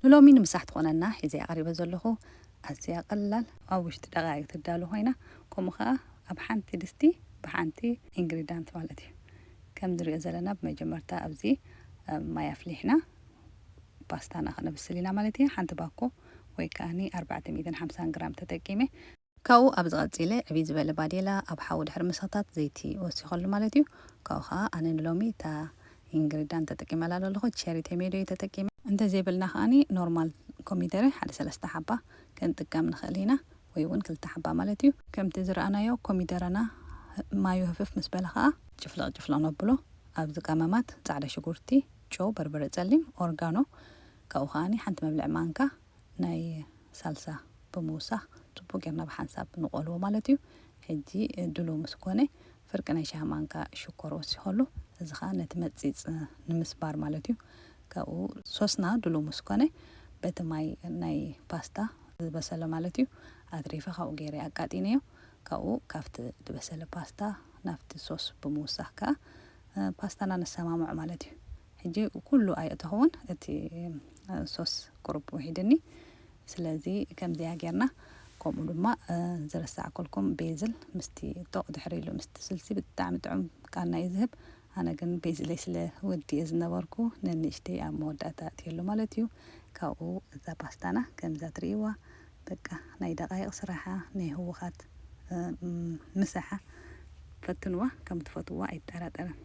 ንሎሚ ንምሳሕ ትኾነና ሒዘ ኣቕሪበ ዘለኹ ኣዝያ ቀላል ኣብ ውሽጢ ደቃይቅ ትዳሉ ኮይና ከምኡ ከዓ ኣብ ሓንቲ ድስቲ ብሓንቲ ኢንግሪዳንት ማለት እዩ ከም ዝሪኦ ዘለና ብመጀመርታ ኣብዚ ማይ ኣፍሊሕና ፓስታና ክነብስል ኢና ማለት እዩ ሓንቲ ባኮ ወይ ከዓኒ 450 ግራም ተጠቂመ ካብኡ ኣብ ዝቐፂለ ዕብይ ዝበለ ባዴላ ኣብ ሓዊ ድሕሪ ምስኽታት ዘይቲ ወሲኸሉ ማለት እዩ ካብኡ ከዓ ኣነ ንሎሚ እታ ኢንግሪዳንት ተጠቂመላ ኣለኹ ቸሪ ቶሜቶ ተጠቂመ እንተዘይብልና ከዓኒ ኖርማል ኮሚደረ ሓደ 3 ሓባ ክንጥቀም ንኽእል ኢና ወይ እውን 2 ሓባ ማለት እዩ ከምቲ ዝረኣናዮ ኮሚደረና ማዩ ህፍፍ ምስ በለ ከዓ ጭፍለቕ ነብሎ ኣብዚ ቀመማት ጻዕዳ ሽጉርቲ ጨው በርበረ ጸሊም ኦርጋኖ ካብኡ ከዓኒ ሓንቲ መብልዕ ማንካ ናይ ሳልሳ ብምውሳኽ ጽቡቕ ጌርና ብሓንሳብ ንቆልዎ ማለት እዩ ሕጂ ድሉ ምስ ኮነ ፍርቂ ናይ ሻሂ ማንካ ሽኮር ወሲኸሉ እዚ ከዓ ነቲ መፂፅ ንምስባር ማለት እዩ ካብኡ ሶስና ድሉ ምስ ኮነ በቲ ማይ ናይ ፓስታ ዝበሰለ ማለት እዩ ኣትሪፈ ካብኡ ገይረ ኣቃጢነዮ ካብኡ ካብቲ ዝበሰለ ፓስታ ናብቲ ሶስ ብምውሳኽ ከዓ ፓስታና ነሰማምዖ ማለት እዩ ሕጂ ኩሉ ኣይእተኸውን እቲ ሶስ ቁርብ ውሒድኒ ስለዚ ከምዚያ ጌርና ከምኡ ድማ ዝረሳዕኩልኩም ቤዝል ምስቲ ጦቕ ድሕሪ ኢሉ ምስቲ ስልሲ ብጣዕሚ ጥዑም ቃና እዩ ዝህብ ኣነ ግን ቤዝለይ ስለ ወዲየ ዝነበርኩ ነንእሽተይ ኣብ መወዳእታ ኣትየሉ ማለት እዩ ካብኡ እዛ ፓስታና ከምዛ ትርእይዋ በቃ ናይ ደቃይቕ ስራሓ ናይ ህወኻት ምሳሓ ፈትንዋ ከም ትፈትዋ ኣይጠራጠርን